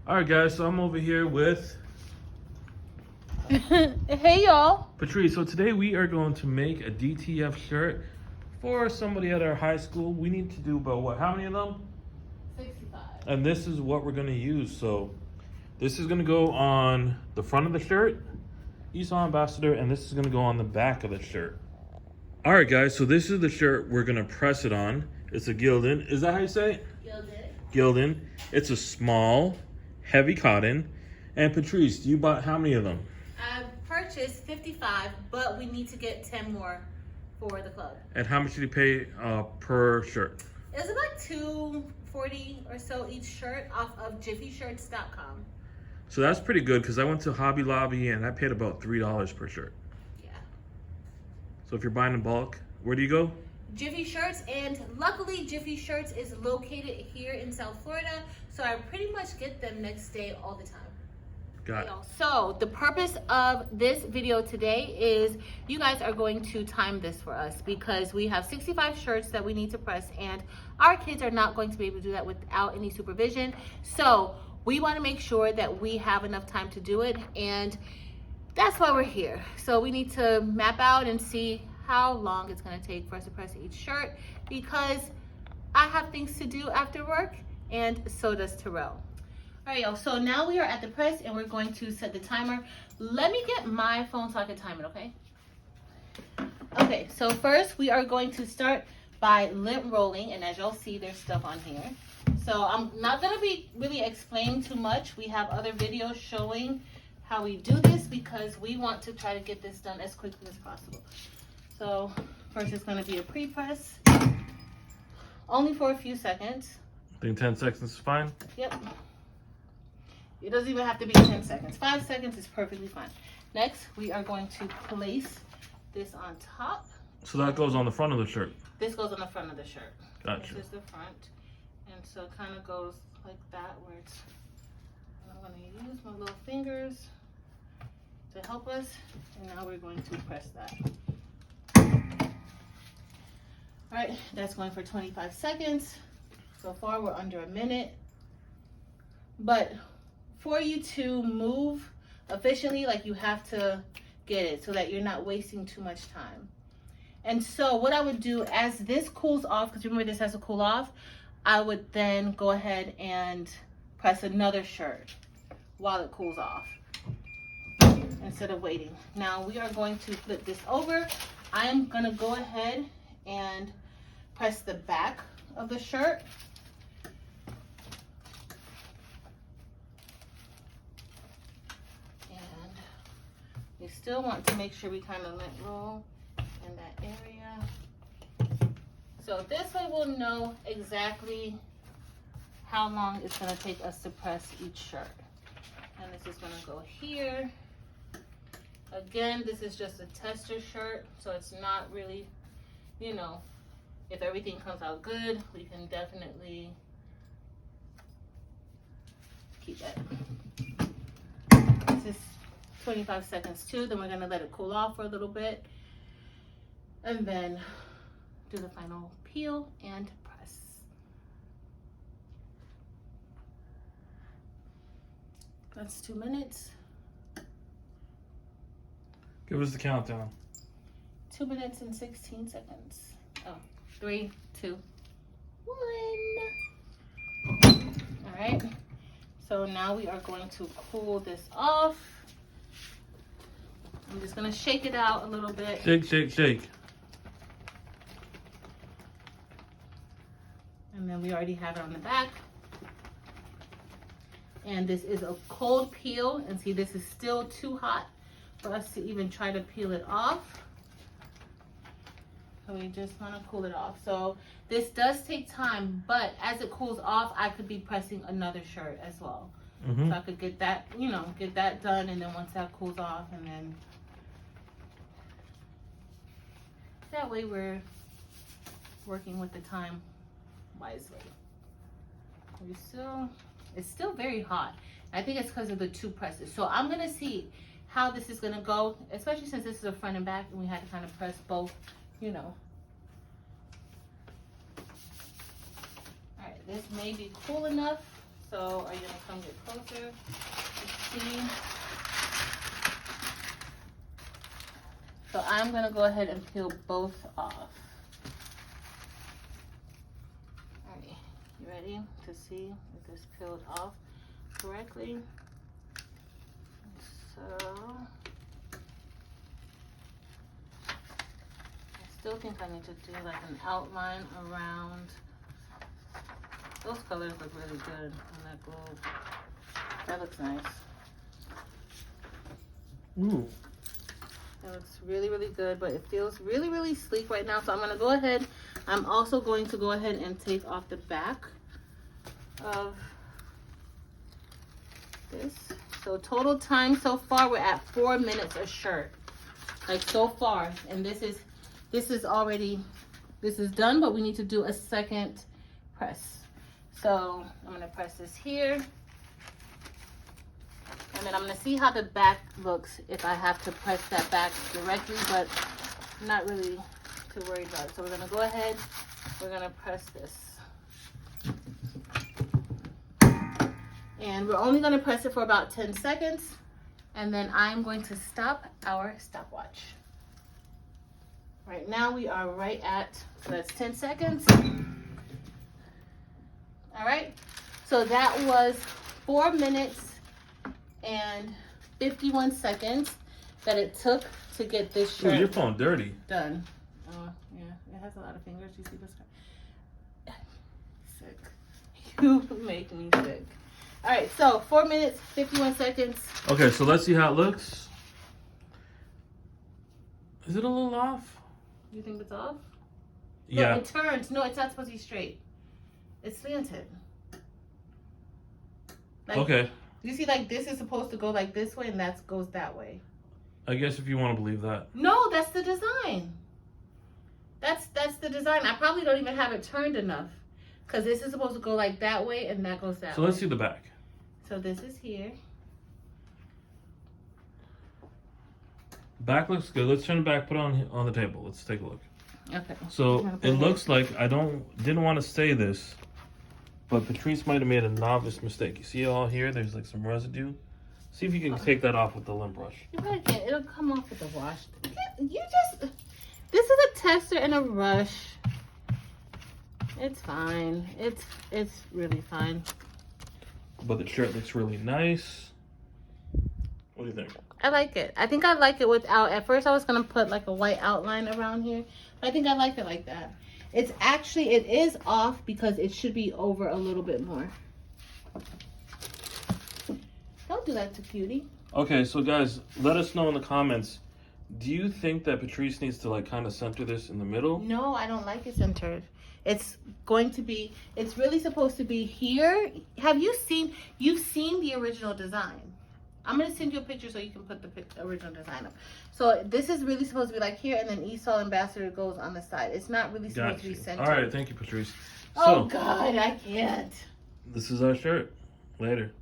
All right, guys, so I'm over here with Hey, y'all. Patrice. So today we are going to make a DTF shirt for somebody at our high school. We need to do about what? How many of them? 65. And this is what we're going to use. So this is going to go on the front of the shirt, Esau Ambassador, and this is going to go on the back of the shirt. All right, guys, so this is the shirt we're going to press it on. It's a Gildan. Is that how you say it? Gildan. It's a small, heavy cotton. And Patrice, you bought how many of them? I purchased 55, but we need to get 10 more for the club. And how much did you pay per shirt? It was about $240 or so each shirt off of jiffyshirts.com. So that's pretty good because I went to Hobby Lobby and I paid about $3 per shirt. Yeah. So if you're buying in bulk, where do you go? Jiffy Shirts, and luckily Jiffy Shirts is located here in South Florida, so I pretty much get them next day all the time. Got it. So the purpose of this video today is you guys are going to time this for us because we have 65 shirts that we need to press, and our kids are not going to be able to do that without any supervision. So we want to make sure that we have enough time to do it, and that's why we're here. So we need to map out and see how long it's going to take for us to press each shirt, because I have things to do after work, and so does Terrell. All right, y'all, so now we are at the press and we're going to set the timer. Let me get my phone so I can time it, okay? Okay, so first we are going to start by lint rolling, and as y'all see, there's stuff on here. So I'm not gonna be really explaining too much. We have other videos showing how we do this because we want to try to get this done as quickly as possible. So first it's gonna be a pre-press, only for a few seconds. I think 10 seconds is fine. Yep. It doesn't even have to be 10 seconds. 5 seconds is perfectly fine. Next, we are going to place this on top. So that goes on the front of the shirt. This goes on the front of the shirt. Gotcha. This is the front. And so it kind of goes like that, where it's, I'm gonna use my little fingers to help us. And now we're going to press that. All right, that's going for 25 seconds. So far, we're under a minute. But for you to move efficiently, like, you have to get it so that you're not wasting too much time. And so what I would do as this cools off, because remember this has to cool off, I would then go ahead and press another shirt while it cools off instead of waiting. Now we are going to flip this over. I am gonna go ahead and press the back of the shirt. And we still want to make sure we kind of lint roll in that area. So this way we'll know exactly how long it's gonna take us to press each shirt. And this is gonna go here. Again, this is just a tester shirt, so it's not really, you know, if everything comes out good, we can definitely keep it. This is 25 seconds too, then we're gonna let it cool off for a little bit. And then do the final peel and press. That's 2 minutes. Give us the countdown. 2 minutes and 16 seconds. Oh, 3, 2, 1. All right. So now we are going to cool this off. I'm just gonna shake it out a little bit. Shake, shake, shake. And then we already have it on the back. And this is a cold peel. And see, this is still too hot for us to even try to peel it off. So we just want to cool it off. So this does take time, but as it cools off, I could be pressing another shirt as well. So I could get that, you know, get that done, and then once that cools off, and then that way we're working with the time wisely. It's still very hot. I think it's because of the 2 presses. So I'm gonna see how this is gonna go, especially since this is a front and back, and we had to kind of press both, you know. All right, this may be cool enough, so So are you gonna come get closer? Let's see. So I'm gonna go ahead and peel both off. All right, you ready to see if this peeled off correctly? So I still think I need to do like an outline around. Those colors look really good on that globe. That looks nice. Ooh. That looks really, really good, but it feels really, really sleek right now. So I'm gonna go ahead. I'm also going to go ahead and take off the back of this. So total time so far, we're at 4 minutes a shirt. Like so far. And this is already, this is done, but we need to do a second press. So I'm gonna press this here. And then I'm gonna see how the back looks if I have to press that back directly, but I'm not really too worried about it. So we're gonna go ahead, we're gonna press this. And we're only gonna press it for about 10 seconds. And then I'm going to stop our stopwatch. Right now we are right at, so that's 10 seconds. All right, so that was 4 minutes and 51 seconds that it took to get this shirt. Ooh, your phone dirty. Done. Oh, yeah, it has a lot of fingers. You see this? Sick. You make me sick. All right, so 4 minutes, 51 seconds. Okay, so let's see how it looks. Is it a little off? You think it's off? Yeah. No, it turns. No, it's not supposed to be straight. It's slanted. Like, Okay. You see, like, this is supposed to go like this way, and that goes that way. I guess if you want to believe that. No, that's the design. That's the design. I probably don't even have it turned enough. Because this is supposed to go like that way, and that goes that way. So let's see the back. So this is here. Back looks good. Let's turn it back, put it on the table. Let's take a look. Okay. So it looks like didn't want to say this, but Patrice might have made a novice mistake. You see all here? There's like some residue. See if you can take that off with the lint brush. You probably can't. It'll come off with the wash. This is a tester and a brush. It's fine. It's really fine. But the shirt looks really nice. What do you think? I like it. I think I like it without. At first I was going to put like a white outline around here. But I think I like it like that. It's actually, it is off because it should be over a little bit more. Don't do that to Cutie. Okay, so guys, let us know in the comments. Do you think that Patrice needs to like kind of center this in the middle? No, I don't like it centered. It's going to be, it's really supposed to be here. You've seen the original design. I'm going to send you a picture so you can put the original design up. So this is really supposed to be like here, and then Esau Ambassador goes on the side. It's not really supposed to be centered. All right, thank you, Patrice. Oh, God, I can't. This is our shirt. Later.